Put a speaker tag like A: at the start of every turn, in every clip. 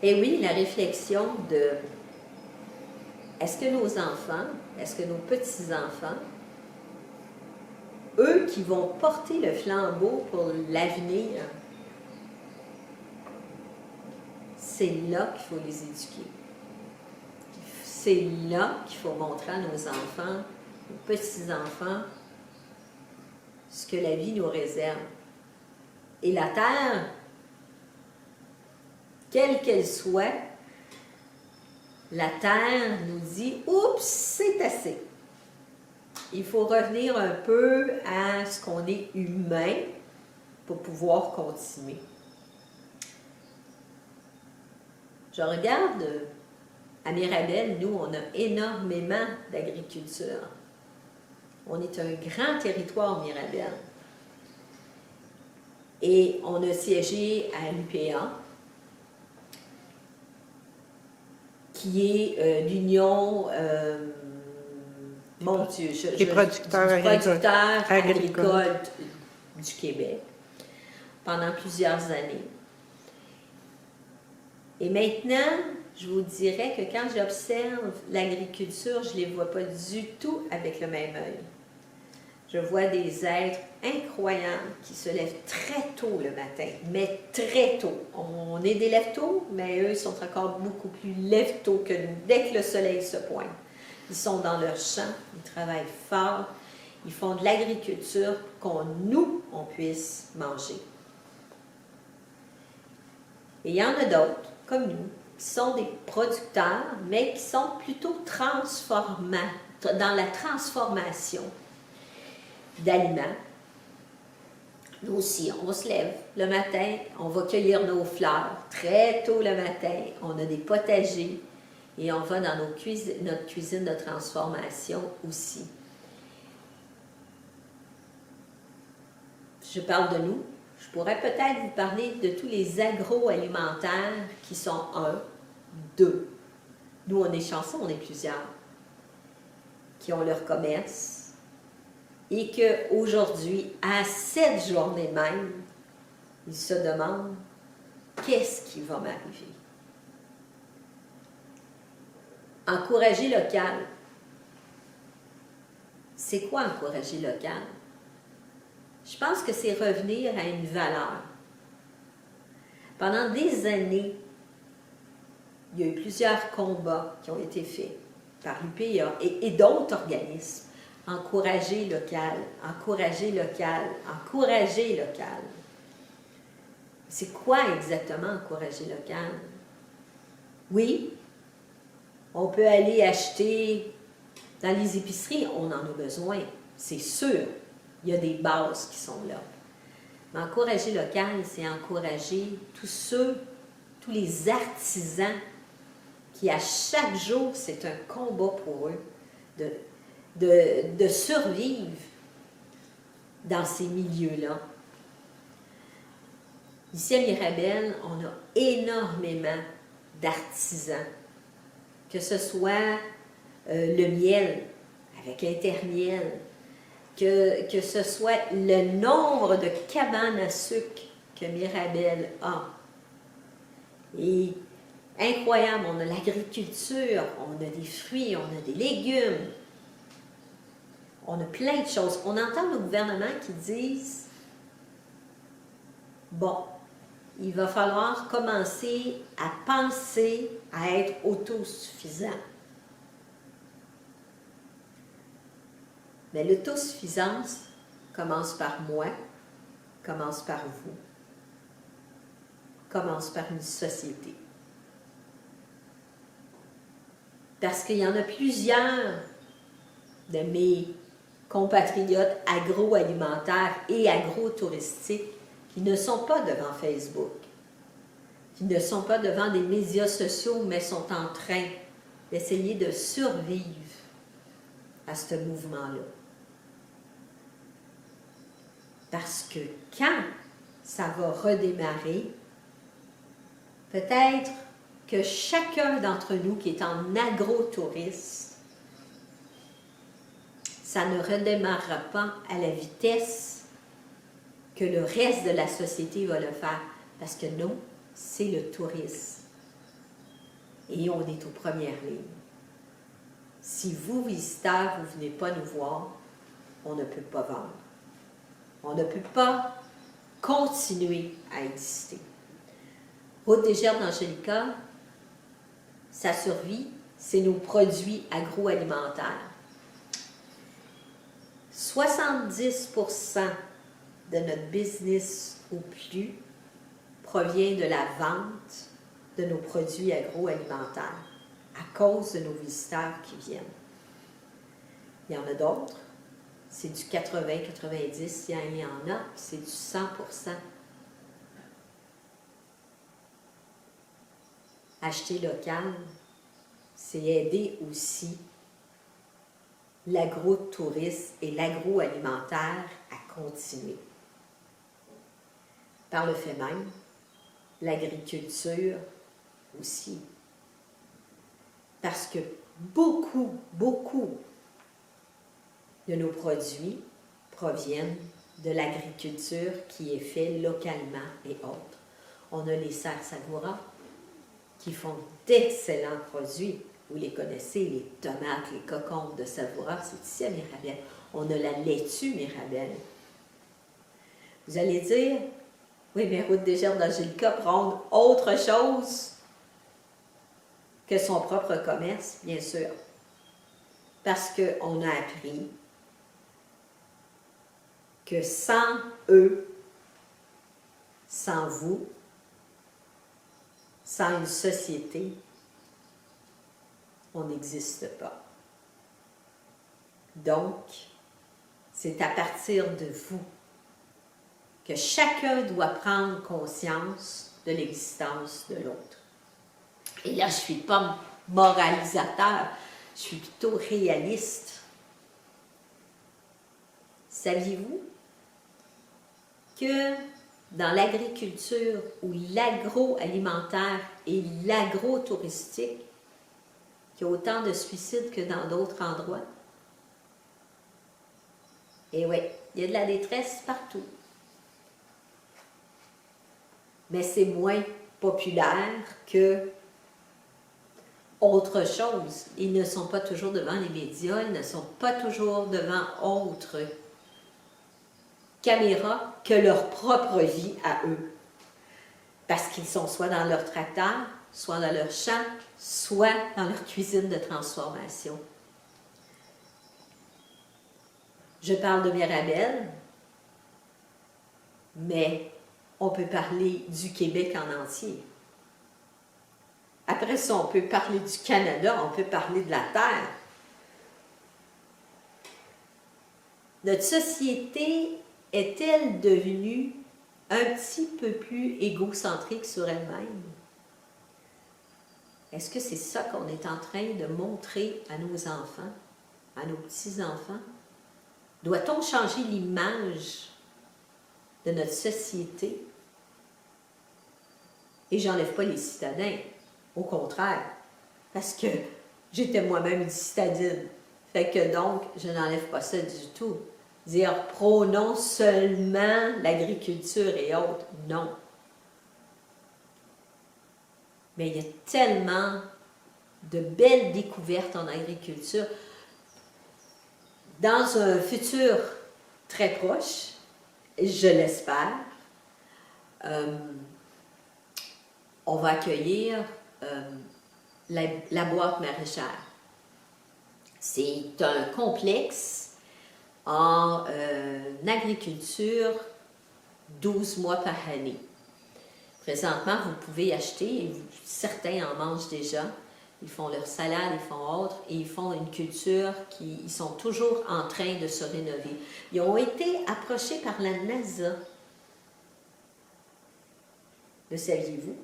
A: Et oui, la réflexion de est-ce que nos enfants, est-ce que nos petits-enfants, eux qui vont porter le flambeau pour l'avenir, c'est là qu'il faut les éduquer. C'est là qu'il faut montrer à nos enfants, nos petits-enfants, ce que la vie nous réserve. Et la terre, quelle qu'elle soit, la terre nous dit « Oups, c'est assez ». Il faut revenir un peu à ce qu'on est humain pour pouvoir continuer. Je regarde à Mirabel, nous, on a énormément d'agriculture. On est un grand territoire, Mirabel. Et on a siégé à l'UPA, qui est l'Union, mon Dieu,
B: les producteurs
A: agricoles du Québec, pendant plusieurs années. Et maintenant, je vous dirais que quand j'observe l'agriculture, je ne les vois pas du tout avec le même œil. Je vois des êtres incroyables qui se lèvent très tôt le matin, mais très tôt. On est des lève-tôt, mais eux, ils sont encore beaucoup plus lève-tôt que nous, dès que le soleil se pointe. Ils sont dans leur champ, ils travaillent fort, ils font de l'agriculture pour qu'on puisse manger. Et il y en a d'autres, comme nous, qui sont des producteurs, mais qui sont plutôt dans la transformation d'aliments. Nous aussi, on se lève le matin, on va cueillir nos fleurs très tôt le matin, on a des potagers et on va dans notre cuisine de transformation aussi. Je parle de nous. Je pourrais peut-être vous parler de tous les agroalimentaires qui sont 2. Nous, on est chanceux, on est plusieurs, qui ont leur commerce et qu'aujourd'hui, à cette journée même, ils se demandent qu'est-ce qui va m'arriver. Encourager local. C'est quoi encourager local? Je pense que c'est revenir à une valeur. Pendant des années, il y a eu plusieurs combats qui ont été faits par l'UPA et d'autres organismes. Encourager local, encourager local, encourager local. C'est quoi exactement encourager local? Oui, on peut aller acheter dans les épiceries, on en a besoin, c'est sûr. Il y a des bases qui sont là. Mais encourager local, c'est encourager tous les artisans qui, à chaque jour, c'est un combat pour eux de survivre dans ces milieux-là. Ici à Mirabel, on a énormément d'artisans, que ce soit le miel avec Intermiel, que ce soit le nombre de cabanes à sucre que Mirabel a. Et incroyable, on a l'agriculture, on a des fruits, on a des légumes, on a plein de choses. On entend le gouvernement qui disent bon, il va falloir commencer à penser à être autosuffisant. Mais l'autosuffisance commence par moi, commence par vous, commence par une société. Parce qu'il y en a plusieurs de mes compatriotes agroalimentaires et agrotouristiques qui ne sont pas devant Facebook, qui ne sont pas devant des médias sociaux, mais sont en train d'essayer de survivre à ce mouvement-là. Parce que quand ça va redémarrer, peut-être que chacun d'entre nous qui est en agrotourisme, ça ne redémarrera pas à la vitesse que le reste de la société va le faire. Parce que non, c'est le tourisme. et on est aux premières lignes. Si vous, visiteurs, vous ne venez pas nous voir, on ne peut pas vendre. On ne peut pas continuer à exister. Route des Gerbes d'Angelica, sa survie, c'est nos produits agroalimentaires. 70% de notre business ou plus provient de la vente de nos produits agroalimentaires à cause de nos visiteurs qui viennent. Il y en a d'autres, c'est du 80-90, il y en a, c'est du 100%. Acheter local, c'est aider aussi l'agro-tourisme et l'agroalimentaire à continuer. Par le fait même, l'agriculture aussi. Parce que beaucoup de nos produits proviennent de l'agriculture qui est faite localement et autres. On a les serres Savoura qui font d'excellents produits. Vous les connaissez, les tomates, les cocombes de Savoura, c'est ici à Mirabel. On a la laitue Mirabel. Vous allez dire, oui, mais Route des Gerbes d'Angelica prendre autre chose que son propre commerce, bien sûr. Parce qu'on a appris que sans eux, sans vous, sans une société, on n'existe pas. Donc, c'est à partir de vous que chacun doit prendre conscience de l'existence de l'autre. Et là, je ne suis pas moralisateur, je suis plutôt réaliste. Saviez-vous que dans l'agriculture ou l'agroalimentaire et l'agro-touristique, qu'il y a autant de suicides que dans d'autres endroits? Et oui, il y a de la détresse partout. Mais c'est moins populaire que autre chose. Ils ne sont pas toujours devant les médias, ils ne sont pas toujours devant autre caméra que leur propre vie à eux. Parce qu'ils sont soit dans leur tracteur, soit dans leur champ, soit dans leur cuisine de transformation. Je parle de Mirabel, mais on peut parler du Québec en entier. Après ça, on peut parler du Canada, on peut parler de la Terre. Notre société est-elle devenue un petit peu plus égocentrique sur elle-même? Est-ce que c'est ça qu'on est en train de montrer à nos enfants, à nos petits-enfants? Doit-on changer l'image de notre société? Et j'enlève pas les citadins, au contraire, parce que j'étais moi-même une citadine. Fait que donc, je n'enlève pas ça du tout. Dire prônons seulement l'agriculture et autres, non. Mais il y a tellement de belles découvertes en agriculture. Dans un futur très proche, je l'espère, on va accueillir la boîte maraîchère. C'est un complexe en agriculture 12 mois par année. Présentement, vous pouvez acheter, et certains en mangent déjà, ils font leur salade, ils font autre, et ils font une culture ils sont toujours en train de se rénover. Ils ont été approchés par la NASA. Le saviez-vous?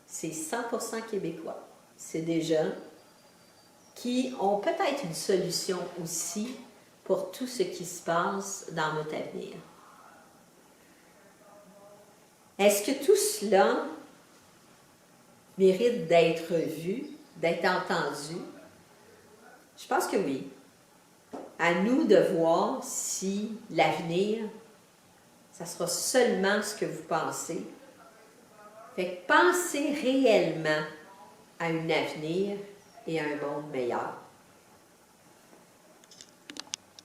A: C'est 100% québécois. C'est des gens qui ont peut-être une solution aussi pour tout ce qui se passe dans notre avenir. Est-ce que tout cela mérite d'être vu, d'être entendu? Je pense que oui. À nous de voir si l'avenir, ça sera seulement ce que vous pensez. Fait que pensez réellement à un avenir et à un monde meilleur.